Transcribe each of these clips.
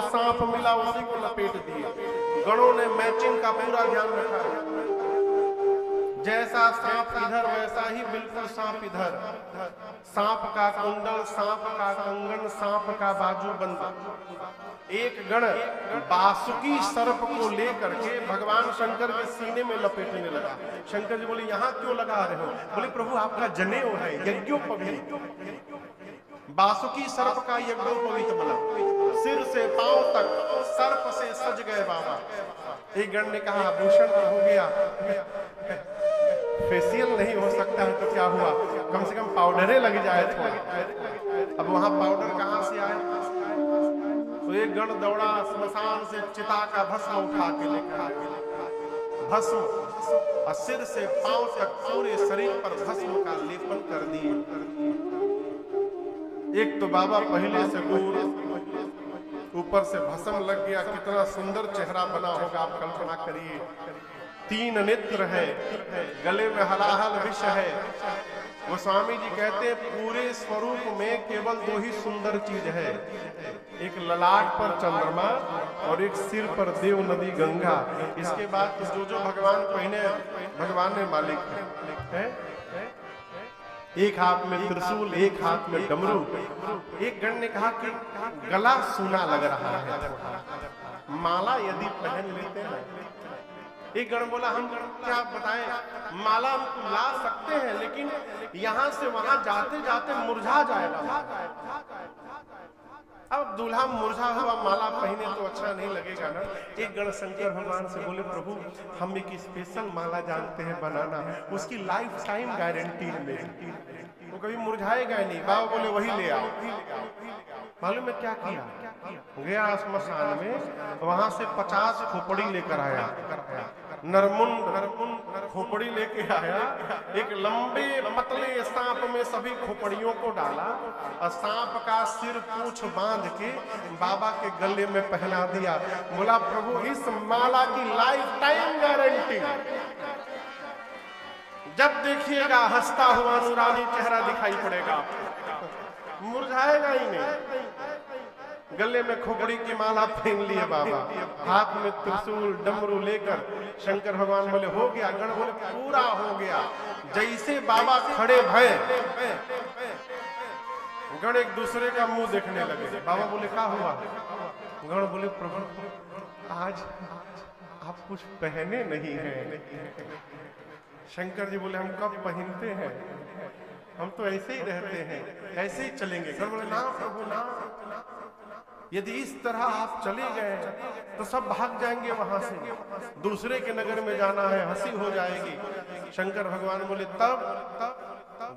सांप मिला उसी को लपेट दिए। गणों ने मैचिंग का पूरा ध्यान रखा, जैसा सांप इधर वैसा ही बिल्कुल सांप इधर। सांप का कुंडल, सांप का कंगन, सांप का बाजूबंद। एक गण बासुकी सर्प को लेकर के भगवान शंकर के सीने में लपेटने लगा। शंकर जी बोले यहाँ क्यों लगा रहे हो? बोले प्रभु आपका जनेऊ है, यज्ञोपवीत। बासुकी सर्प का यज्ञोपवीत बना, सिर से पांव तक सर्प से सज गए बाबा। एक गण ने कहा आभूषण तो हो गया, फेशियल नहीं हो सकता है तो क्या हुआ, कम से कम पाउडरे लग जाए थोड़ा। अब वहां पाउडर कहां से आए? तो एक गण दौड़ा स्मशान से चिता का भस्म उठा के लेकर, भस्म और सिर से पांव तक पूरे शरीर पर भस्म का लेपन कर दिए। एक तो बाबा पहले से दूर, ऊपर से भस्म लग गया, कितना सुंदर चेहरा बना होगा आप कल्पना करिए। 3 नेत्र है, गले में हलाहल विष है। गोस्वामी जी कहते हैं पूरे स्वरूप में केवल 2 ही सुंदर चीज है, एक ललाट पर चंद्रमा और एक सिर पर देव नदी गंगा। इसके बाद तो जो भगवान पहने भगवान ने मालिक है। एक हाथ में त्रिशूल, एक हाथ में डमरू। एक गण ने कहा कि गला सूना लग रहा है, माला यदि पहन लेते हैं। एक गण बोला हम क्या बताएं, माला हम ला सकते हैं लेकिन यहां से वहां जाते जाते मुरझा जाएगा। अब दूल्हा मुरझा हुआ माला पहने तो अच्छा नहीं लगेगा ना। एक गण शंकर भगवान से बोले प्रभु हम एक स्पेशल माला जानते हैं बनाना, उसकी लाइफ टाइम गारंटी है, वो कभी मुरझाएगा नहीं। बाबा बोले वही ले आओ। मालूम है क्या किया? गया श्मशान में, वहां से 50 खोपड़ी लेकर आया, नरमुंड खोपड़ी लेके आया। एक लंबे पतले सांप में सभी खोपड़ियों को डाला और सांप का सिर पूंछ बांध के बाबा के गले में पहना दिया। बोला प्रभु इस माला की लाइफ टाइम गारंटी, जब देखिएगा हंसता हुआ नूरानी चेहरा दिखाई पड़ेगा, मुरझाएगा ही नहीं। गले में खोपड़ी की माला पहन लिए बाबा, हाथ में त्रिशूल डमरू लेकर शंकर भगवान बोले हो गया। गण बोले पूरा हो गया। जैसे बाबा खड़े भय, गण एक दूसरे का मुंह देखने लगे। बाबा बोले क्या हुआ? गण बोले प्रभु आज आप कुछ पहने नहीं हैं। शंकर जी बोले हम कब पहनते हैं, हम तो ऐसे ही रहते हैं, ऐसे ही चलेंगे। गण बोले ना प्रभु ना, यदि इस तरह आप चले गए तो सब भाग जाएंगे, वहां से दूसरे के नगर में जाना है, हंसी हो जाएगी। शंकर भगवान बोले तब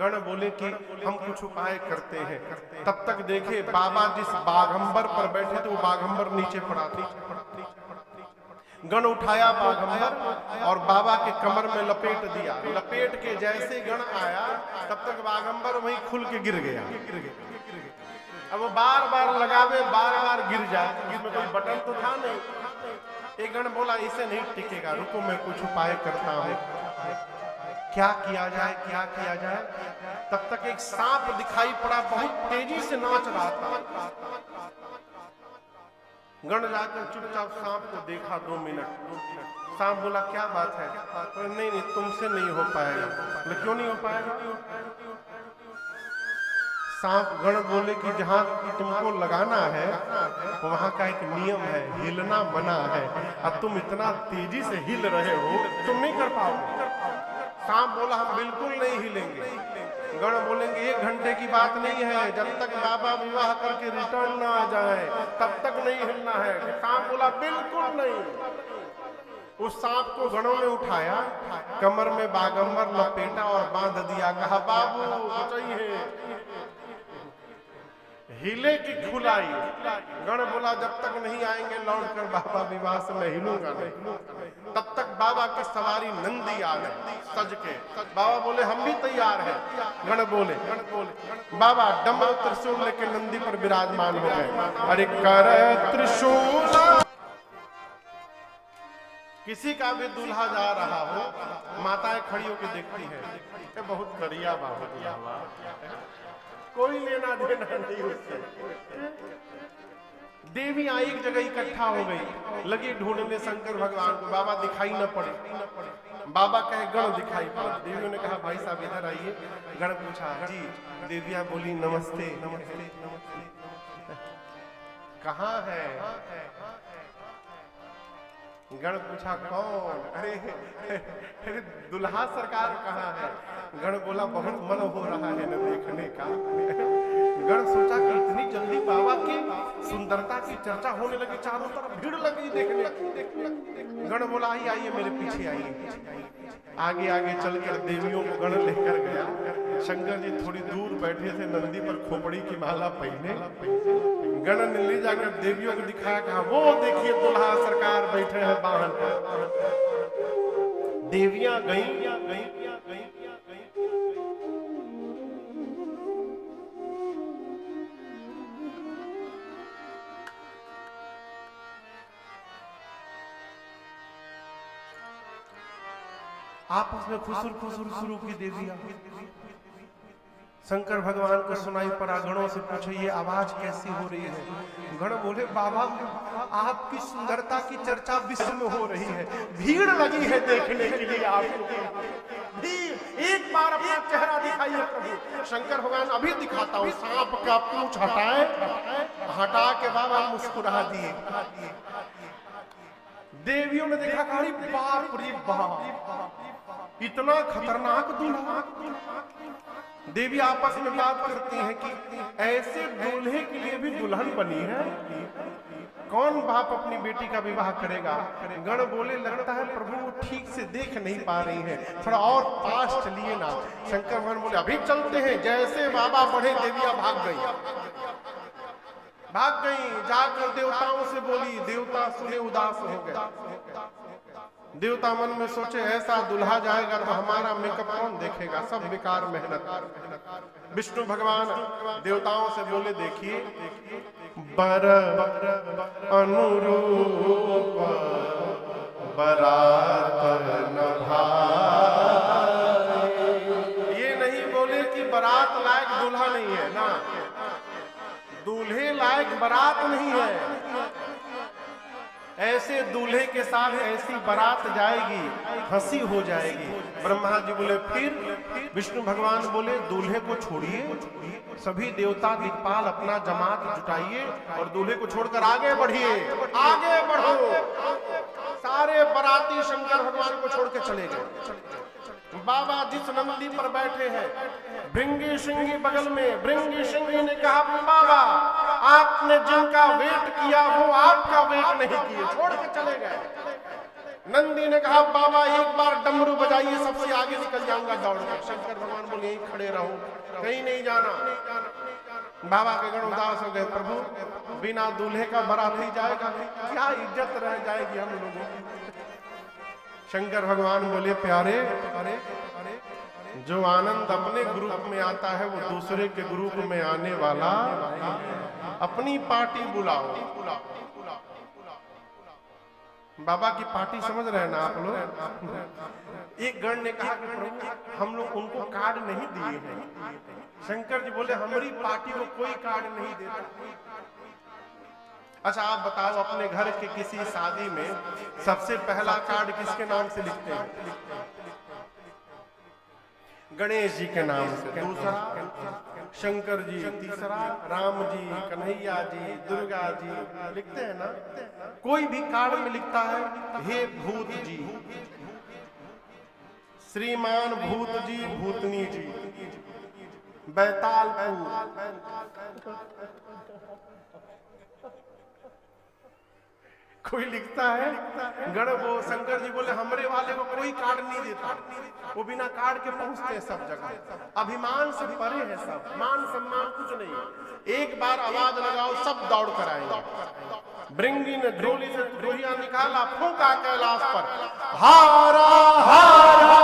गण बोले कि हम कुछ उपाय करते हैं। तब तक देखे बाबा जिस बाघंबर पर बैठे थे वो बाघंबर नीचे पड़ा था। गण उठाया बाघंबर और बाबा के कमर में लपेट दिया। लपेट के जैसे गण आया तब तक बाघंबर वहीं खुल के गिर गया। अब वो बार बार लगावे, बार बार गिर जाए, इसमें कोई बटन तो था नहीं। एक गण बोला इसे नहीं टिकेगा, रुको मैं कुछ उपाय करता हूँ। क्या किया जाए, क्या किया जाए? तब तक एक सांप दिखाई पड़ा, बहुत तेजी से नाच रहा था। गण जाकर चुपचाप सांप को देखा 2 मिनट। सांप बोला क्या बात है? नहीं नहीं तुमसे नहीं हो पाएगा। बोले क्यों नहीं हो पाएगा? सांप गण बोले कि जहां तुमको लगाना है वहां का एक नियम है, हिलना मना है, और तुम इतना तेजी से हिल रहे हो तुम नहीं कर पाओगे। सांप बोला हम बिल्कुल नहीं हिलेंगे। गण बोलेंगे 1 घंटे की बात नहीं है, जब तक बाबा विवाह करके रिटर्न ना आ जाए तब तक नहीं हिलना है। सांप बोला बिल्कुल नहीं। उस सांप को गणों ने उठाया, कमर में बाघंबर लपेटा और बांध दिया। कहा बाबू बचाइए, हिले की खुलाई। गण बोला जब तक नहीं आएंगे लौट कर बाबा विवाह से मैं हिलूंगा नहीं। तब तक बाबा की सवारी नंदी आ गए सज के। बाबा बोले हम भी तैयार हैं। गण बोले बाबा डमरू त्रिशूल लेके नंदी पर विराजमान हो गए। अरे कर त्रिशूल, किसी का भी दूल्हा जा रहा हो, माताएं खड़ी होकर देखती है, बहुत करिया बाबा, कोई लेना देना नहीं उससे। देवियां एक जगह इकट्ठा हो गई, लगी ढूंढने शंकर भगवान को, बाबा दिखाई न पड़े। बाबा कहे गण दिखाई पड़े। देवियों ने कहा भाई साहब इधर आइए। गण पूछा जी, देवियां बोली नमस्ते नमस्ते नमस्ते, कहाँ है? गण पूछा कौन? अरे दुल्हा सरकार कहाँ है? गण बोला बहुत मन हो रहा है न देखने का। गण सोचा कि इतनी जल्दी बाबा की सुंदरता की चर्चा होने लगी, चारों तरफ भीड़ लगी देखने। गण बोला आइए आइए मेरे पीछे आइए। आगे आगे चलकर देवियों को गण लेकर गया। शंकर जी थोड़ी दूर बैठे थे, नंदी पर खोपड़ी की माला पहने। गण ने ले जाकर देवियों को दिखाया, कहा वो देखिए दुल्हा सरकार बैठे हैं वाहन पर। देवियां गई। आपस में खुसुर खुसुर शुरू की देवियां। शंकर भगवान को सुनाई पड़ा, गणों से पूछे ये आवाज कैसी हो रही है? गण बोले बाबा आपकी सुंदरता की चर्चा विश्व में हो रही है, भीड़ लगी है देखने के लिए आपको। एक बार अपना चेहरा दिखाइए प्रभु। शंकर भगवान अभी दिखाता हूँ। सांप का पूंछ हटा के बाबा मुस्कुरा दिए। देवियों ने देखा, कहा बाप रे बाप, इतना खतरनाक दूल्हा। देवी आपस में बात करती हैं कि ऐसे दूल्हे के लिए भी दुल्हन बनी है, कौन बाप अपनी बेटी का विवाह करेगा? गण बोले लगता है प्रभु वो ठीक से देख नहीं पा रही है, थोड़ा और पास चलिए ना। शंकर भगवान बोले अभी चलते हैं। जैसे बाबा बढ़े देवियां भाग गई। जाकर देवताओं से बोली, देवता सुने उदास हो गए। देवता मन में सोचे ऐसा दुल्हा जाएगा तो हमारा मेकअप कौन देखेगा, सब बेकार मेहनत। विष्णु भगवान देवताओं से बोले देखिए बर अनुरूप बरात न भाए। ये नहीं बोले कि बारात लायक दूल्हा नहीं है ना, दूल्हे लायक बारात नहीं है। ऐसे दूल्हे के साथ ऐसी बारात जाएगी, हंसी हो जाएगी। ब्रह्मा जी बोले फिर? विष्णु भगवान बोले दूल्हे को छोड़िए, सभी देवता दिक्पाल अपना जमात जुटाइए और दूल्हे को छोड़कर आगे बढ़िए, आगे बढ़ो। सारे बाराती शंकर भगवान को छोड़ के चले गए। बाबा जिस नंदी पर बैठे हैं, भृंगी सिंगी बगल में। भृंगी सिंगी ने कहा बाबा आपने जिनका वेट किया वो आपका वेट नहीं किए, छोड़ के चले गए। नंदी ने कहा बाबा एक बार डमरू बजाइए, सबसे आगे निकल जाऊंगा दौड़ कर। शंकर भगवान बोले यहीं खड़े रहो, कहीं नहीं जाना। बाबा के गण उदास हो गए, प्रभु बिना दूल्हे का बारात नहीं जाएगा, क्या इज्जत रह जाएगी हम लोगों की। शंकर भगवान बोले प्यारे, जो आनंद अपने ग्रुप में आता है वो दूसरे के ग्रुप में आने वाला, अपनी पार्टी बुलाओ। बाबा की पार्टी समझ रहे हैं ना आप लोग? एक गण ने कहा कि प्रभु हम लोग उनको कार्ड नहीं दिए हैं। शंकर जी बोले हमारी पार्टी को कोई कार्ड नहीं देता। अच्छा आप बताओ अपने घर के किसी शादी में सबसे पहला कार्ड किसके नाम से लिखते हैं? गणेश जी के नाम से, दूसरा शंकर जी, तीसरा राम जी, कन्हैया जी, दुर्गा जी, लिखते हैं ना। कोई भी कार्ड में लिखता है हे भूत जी, श्रीमान भूत जी, भूतनी जी, बैतालपुर। कोई लिखता है गण। वो शंकर जी बोले हमरे वाले को कोई कार्ड नहीं देता, वो बिना कार्ड के पहुंचते हैं सब जगह। अभिमान से परे है सब, मान सम्मान कुछ नहीं। एक बार आवाज लगाओ सब दौड़ कर आएंगे। भृंगी ने ढोली से ढोलिया निकाला, फूंका कैलाश पर, हारा हारा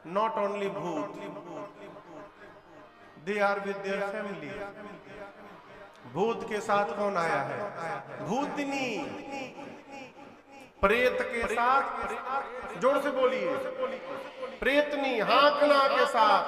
नॉट ओनली भूत, they are with their family. भूत के साथ कौन आया है? भूतनी। प्रेत के साथ, जोर से बोलिए, प्रेतनी हाकना के साथ